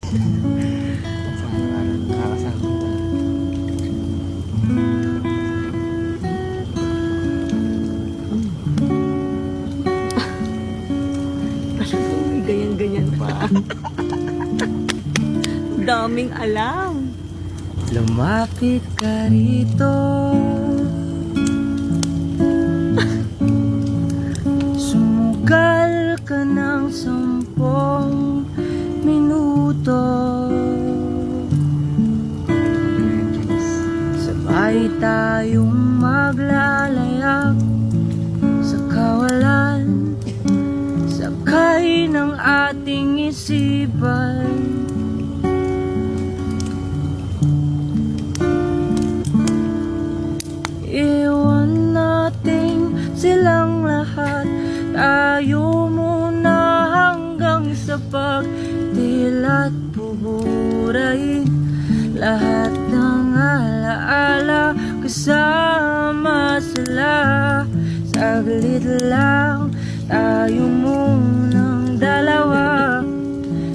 Sa araw-araw, nakakasama ko. May ganyan-ganyan pa. Daming alam. Lumapit ka rito, sumugal ka ng 10 minuto, sabay tayong maglalayag sa kawalan, sakay ng ating isipan. Iwan natin silang lahat, tayo muna hanggang sa pagtilat, buburay lahat ng alaala, kasama sila. Saglit lang tayo munang dalawa,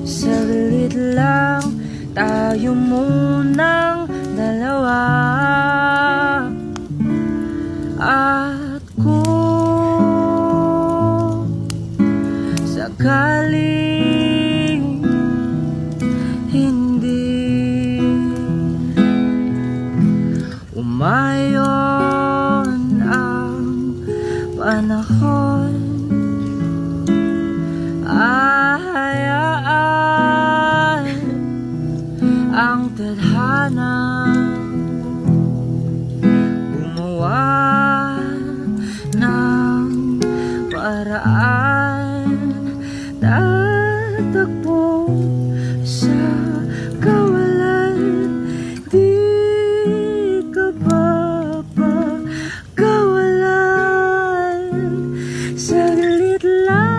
saglit lang tayo munang dalawa. At kung sakaling hindi umayon ang panahon, hayaan ang tadhana gumawa ng paraan, tatakbo sa kawalan, di ka papakawalan. Saglit lang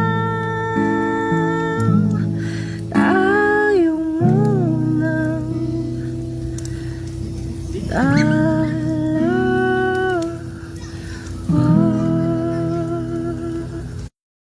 tayo munang